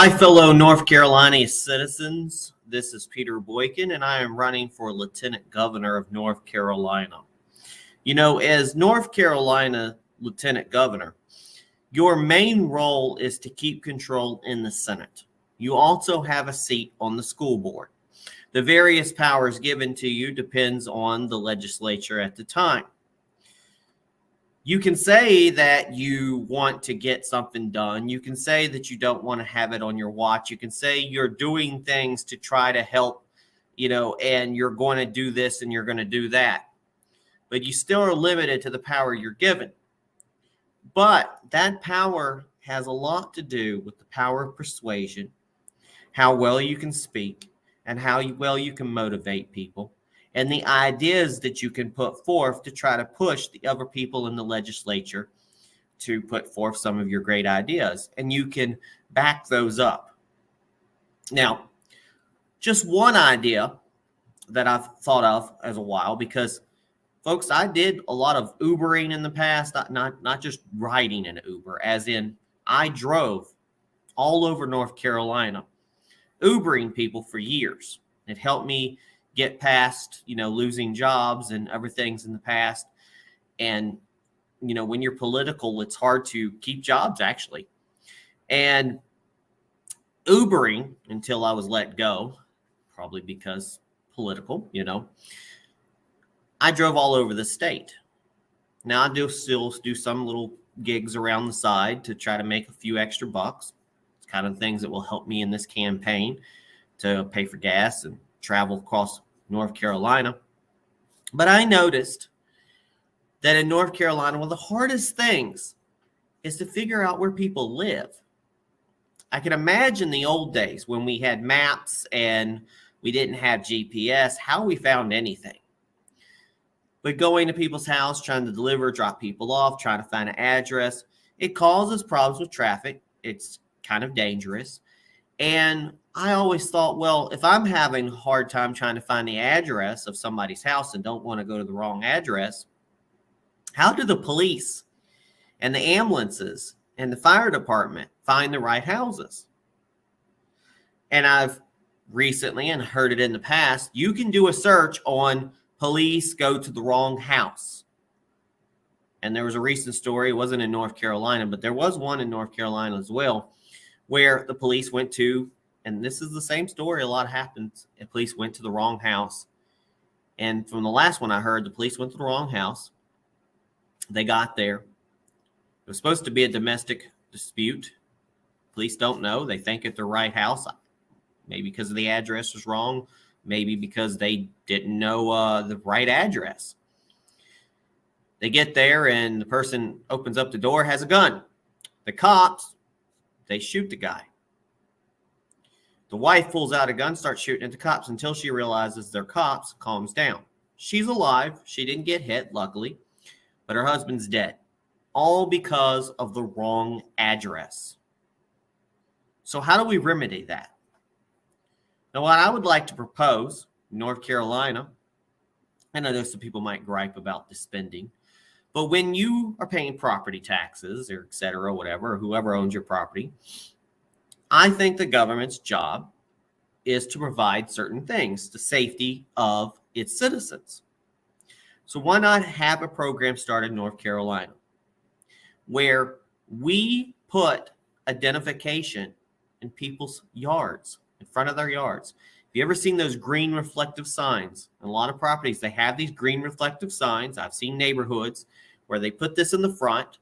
Hi, fellow North Carolina citizens. This is Peter Boykin, and I am running for Lieutenant Governor of North Carolina. You know, as North Carolina Lieutenant Governor, your main role is to keep control in the Senate. You also have a seat on the school board. The various powers given to you depends on the legislature at the time. You can say that you want to get something done. You can say that you don't want to have it on your watch. You can say you're doing things to try to help, and you're going to do this and you're going to do that. But you still are limited to the power you're given. But that power has a lot to do with the power of persuasion, how well you can speak, and how well you can motivate people, and the ideas that you can put forth to try to push the other people in the legislature to put forth some of your great ideas. And you can back those up. Now, just one idea that I've thought of as a while, because, folks, I did a lot of Ubering in the past, not just riding in Uber, as in I drove all over North Carolina, Ubering people for years. It helped me get past, losing jobs and other things in the past. And, when you're political, it's hard to keep jobs, actually. And Ubering, until I was let go, probably because political, I drove all over the state. Now I do still do some little gigs around the side to try to make a few extra bucks. It's kind of things that will help me in this campaign to pay for gas and travel across North Carolina. But I noticed that in North Carolina, one of the hardest things is to figure out where people live. I can imagine the old days when we had maps and we didn't have GPS, how we found anything. But going to people's house, trying to deliver, drop people off, trying to find an address, it causes problems with traffic. It's kind of dangerous. And I always thought, well, if I'm having a hard time trying to find the address of somebody's house and don't want to go to the wrong address, how do the police and the ambulances and the fire department find the right houses? And I've recently, and heard it in the past, you can do a search on police go to the wrong house. And there was a recent story, it wasn't in North Carolina, but there was one in North Carolina as well, where the police went to, and this is the same story, a lot happens, the police went to the wrong house. And from the last one I heard, the police went to the wrong house. They got there. It was supposed to be a domestic dispute. Police don't know. They think it's the right house, maybe because the address was wrong, maybe because they didn't know the right address. They get there, and the person opens up the door, has a gun. The cops, they shoot the guy. The wife pulls out a gun, starts shooting at the cops until she realizes they're cops, calms down. She's alive. She didn't get hit, luckily, but her husband's dead. All because of the wrong address. So how do we remedy that? Now, what I would like to propose, North Carolina, and I know some people might gripe about the spending, but when you are paying property taxes or et cetera, whatever, or whoever owns your property, I think the government's job is to provide certain things, the safety of its citizens. So why not have a program started in North Carolina where we put identification in people's yards, in front of their yards? Have you ever seen those green reflective signs? In a lot of properties, they have these green reflective signs. I've seen neighborhoods where they put this in the front.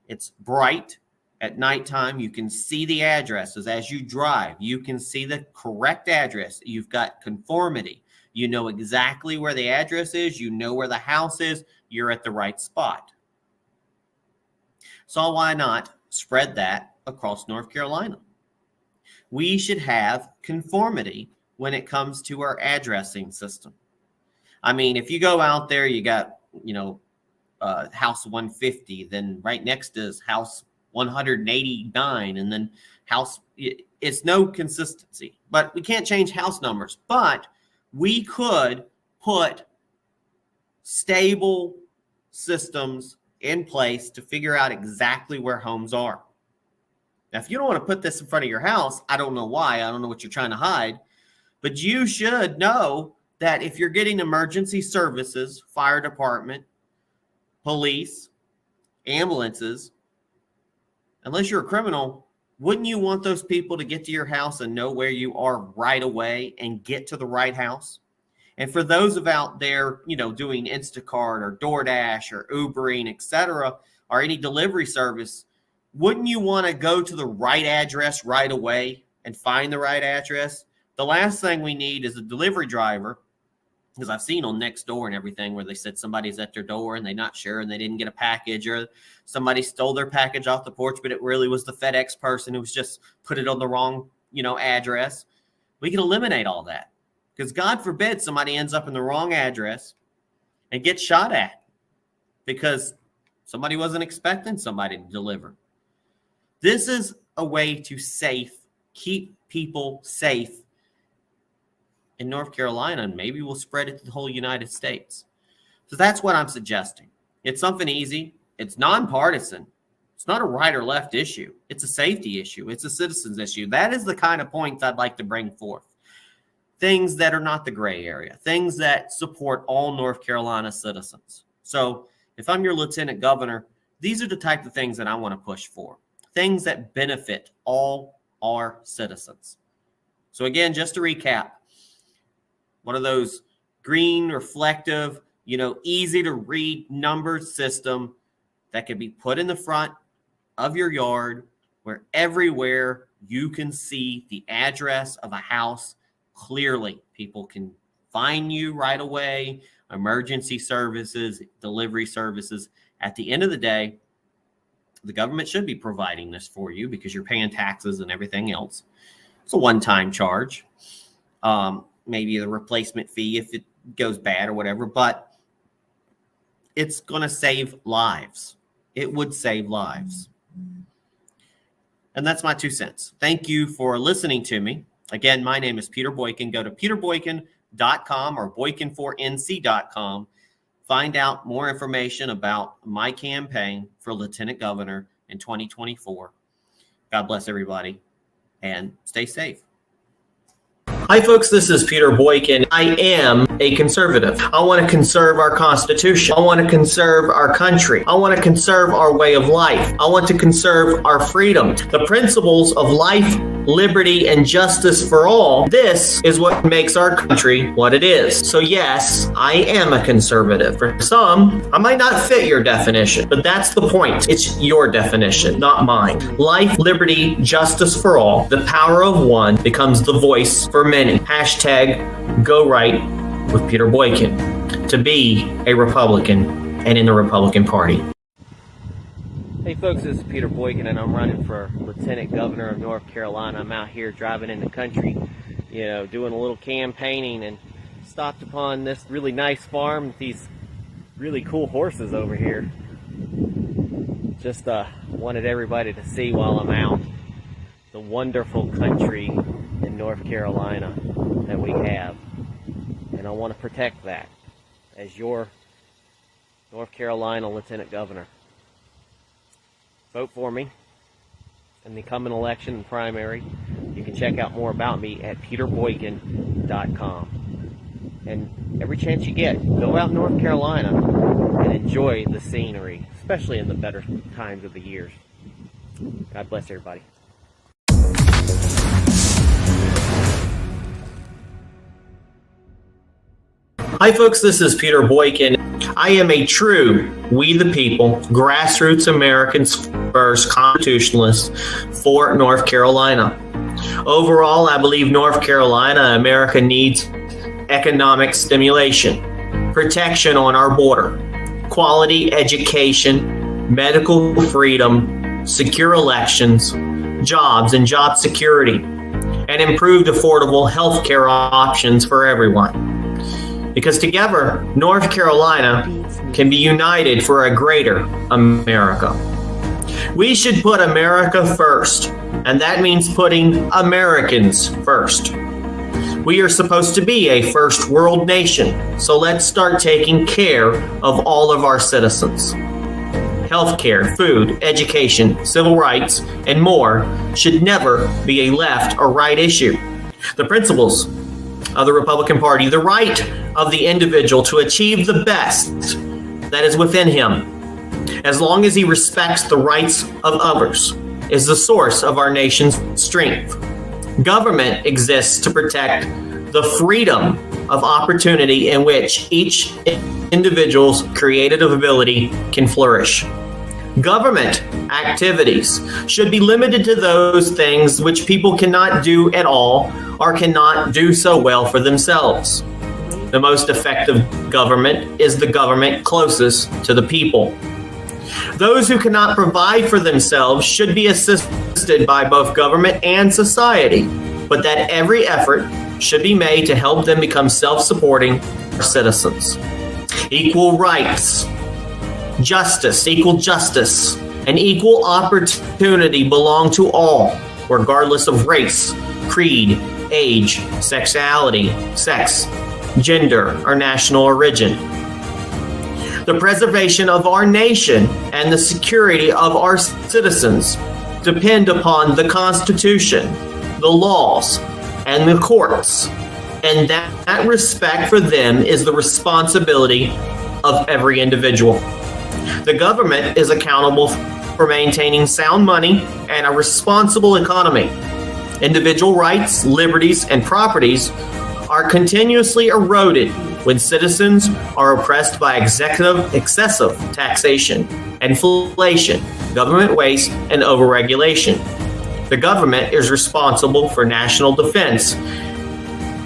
It's bright. At nighttime, you can see the addresses as you drive. You can see the correct address. You've got conformity. You know exactly where the address is. You know where the house is. You're at the right spot. So why not spread that across North Carolina? We should have conformity when it comes to our addressing system. I mean, if you go out there, you got, house 150, then right next is house 189, and then house, it's no consistency. But we can't change house numbers. But we could put stable systems in place to figure out exactly where homes are. Now, if you don't want to put this in front of your house, I don't know why. I don't know what you're trying to hide. But you should know that if you're getting emergency services, fire department, police, ambulances, unless you're a criminal, wouldn't you want those people to get to your house and know where you are right away and get to the right house? And for those of out there, doing Instacart or DoorDash or Ubering, etc., or any delivery service, wouldn't you want to go to the right address right away and find the right address? The last thing we need is a delivery driver, because I've seen on Nextdoor and everything where they said somebody's at their door and they're not sure and they didn't get a package, or somebody stole their package off the porch, but it really was the FedEx person who was just put it on the wrong, address. We can eliminate all that, because God forbid somebody ends up in the wrong address and gets shot at because somebody wasn't expecting somebody to deliver. This is a way to keep people safe in North Carolina, and maybe we'll spread it to the whole United States. So that's what I'm suggesting. It's something easy. It's nonpartisan. It's not a right or left issue. It's a safety issue. It's a citizens issue. That is the kind of points I'd like to bring forth. Things that are not the gray area. Things that support all North Carolina citizens. So if I'm your lieutenant governor, these are the type of things that I want to push for. Things that benefit all our citizens. So again, just to recap, one of those green, reflective, easy to read numbered system that can be put in the front of your yard, where everywhere you can see the address of a house clearly. People can find you right away, emergency services, delivery services. At the end of the day, the government should be providing this for you because you're paying taxes and everything else. It's a one-time charge. Maybe the replacement fee if it goes bad or whatever, but it's going to save lives. It would save lives. And that's my 2 cents. Thank you for listening to me. Again, my name is Peter Boykin. Go to peterboykin.com or boykin4nc.com. Find out more information about my campaign for Lieutenant Governor in 2024. God bless everybody and stay safe. Hi, folks. This is Peter Boykin. I am a conservative. I want to conserve our Constitution. I want to conserve our country. I want to conserve our way of life. I want to conserve our freedom. The principles of life, liberty, and justice for all. This is what makes our country what it is. So yes, I am a conservative. For some, I might not fit your definition, but that's the point. It's your definition, not mine. Life, liberty, justice for all. The power of one becomes the voice for many. Hashtag Go Right with Peter Boykin to be a Republican and in the Republican Party. Hey folks, this is Peter Boykin and I'm running for Lieutenant Governor of North Carolina. I'm out here driving in the country, doing a little campaigning, and stopped upon this really nice farm with these really cool horses over here. Just wanted everybody to see while I'm out the wonderful country in North Carolina that we have, and I want to protect that as your North Carolina Lieutenant Governor. Vote for me in the coming election and primary. You can check out more about me at peterboykin.com. And every chance you get, go out in North Carolina and enjoy the scenery, especially in the better times of the years. God bless everybody. Hi folks, this is Peter Boykin. I am a true we the people, grassroots Americans first constitutionalist for North Carolina. Overall, I believe North Carolina, America needs economic stimulation, protection on our border, quality education, medical freedom, secure elections, jobs and job security, and improved affordable health care options for everyone. Because together, North Carolina can be united for a greater America. We should put America first, and that means putting Americans first. We are supposed to be a first world nation, so let's start taking care of all of our citizens. healthcare, food, education, civil rights, and more should never be a left or right issue. The principles of the Republican Party, the right of the individual to achieve the best that is within him, as long as he respects the rights of others, is the source of our nation's strength. Government exists to protect the freedom of opportunity in which each individual's creative ability can flourish. Government activities should be limited to those things which people cannot do at all or cannot do so well for themselves. The most effective government is the government closest to the people. Those who cannot provide for themselves should be assisted by both government and society, but that every effort should be made to help them become self-supporting citizens. Equal rights, equal justice, and equal opportunity belong to all, regardless of race, creed, age, sexuality, sex, gender, or national origin. The preservation of our nation and the security of our citizens depend upon the Constitution, the laws, and the courts, and that respect for them is the responsibility of every individual. The government is accountable for maintaining sound money and a responsible economy. Individual rights, liberties, and properties are continuously eroded when citizens are oppressed by excessive taxation, inflation, government waste, and overregulation. The government is responsible for national defense,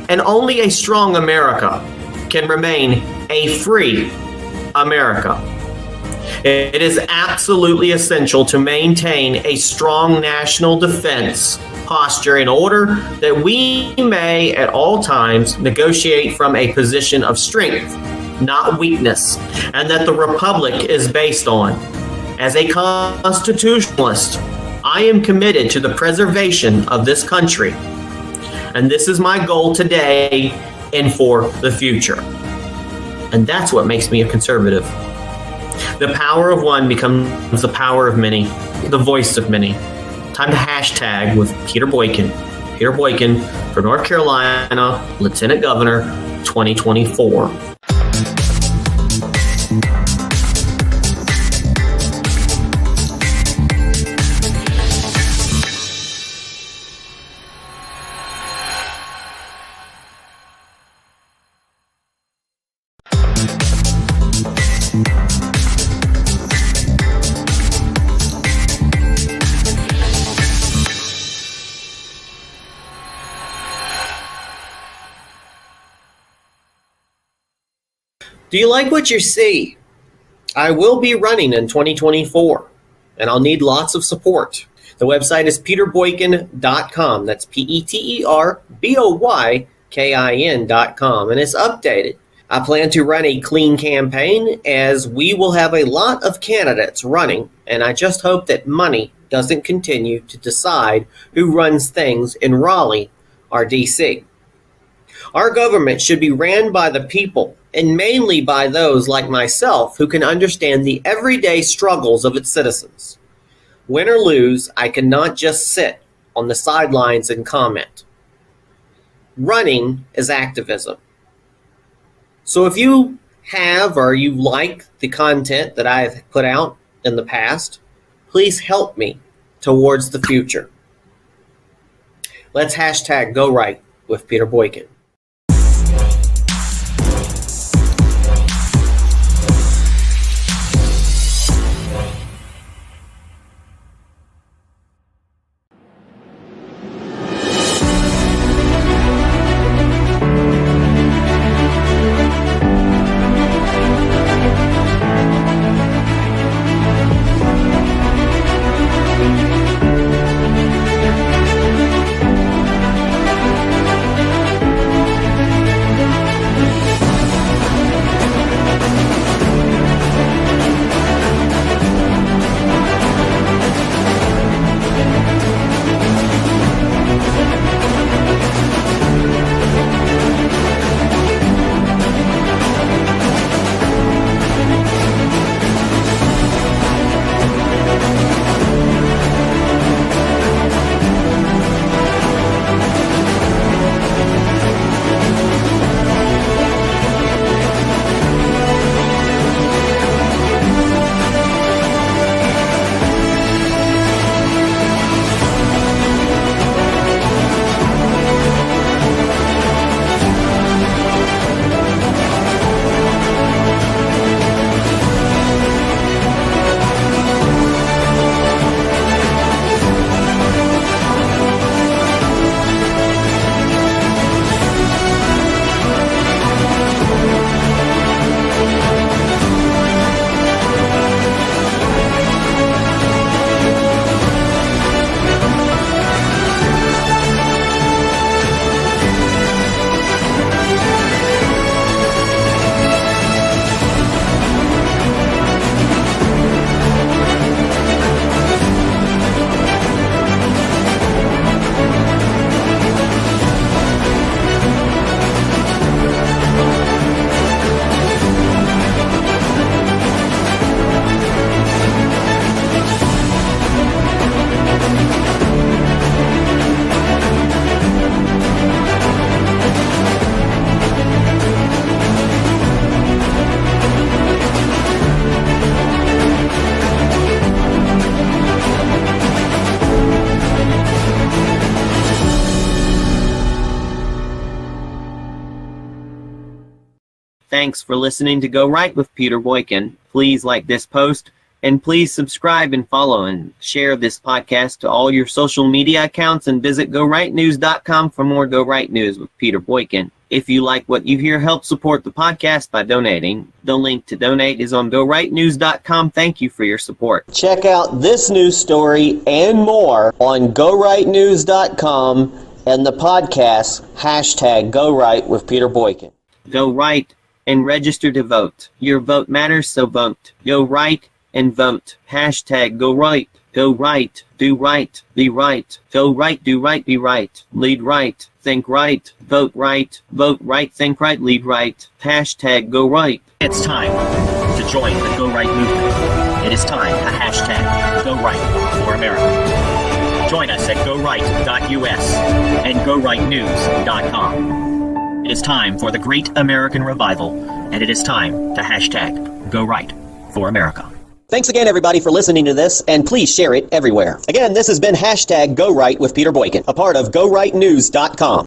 and only a strong America can remain a free America. It is absolutely essential to maintain a strong national defense posture in order that we may at all times negotiate from a position of strength, not weakness, and that the republic is based on. As a constitutionalist, I am committed to the preservation of this country, and this is my goal today and for the future. And that's what makes me a conservative. The power of one becomes the power of many, the voice of many. Time to hashtag with Peter Boykin. Peter Boykin for North Carolina Lieutenant Governor 2024. Do you like what you see? I will be running in 2024, and I'll need lots of support. The website is peterboykin.com. That's PeterBoykin.com, and it's updated. I plan to run a clean campaign as we will have a lot of candidates running, and I just hope that money doesn't continue to decide who runs things in Raleigh or D.C. Our government should be ran by the people, and mainly by those like myself who can understand the everyday struggles of its citizens. Win or lose, I cannot just sit on the sidelines and comment. Running is activism. So if you have or you like the content that I've put out in the past, please help me towards the future. Let's hashtag Go Right with Peter Boykin. Thanks for listening to Go Right with Peter Boykin. Please like this post, and please subscribe and follow and share this podcast to all your social media accounts, and visit GoRightNews.com for more Go Right News with Peter Boykin. If you like what you hear, help support the podcast by donating. The link to donate is on GoRightNews.com. Thank you for your support. Check out this news story and more on GoRightNews.com and the podcast, #GoRight with Peter Boykin. Go right and register to vote. Your vote matters, so vote. Go right and vote. #Go Right. Go right. Do right. Be right. Go right. Do right. Be right. Lead right. Think right. Vote right. Vote right. Think right. Lead right. #Go Right. It's time to join the Go Right movement. It is time to #Go Right for America. Join us at GoRight.us and GoRightNews.com. It is time for the Great American Revival, and it is time to #Go Right for America. Thanks again, everybody, for listening to this, and please share it everywhere. Again, this has been #GoRight with Peter Boykin, a part of GoRightNews.com.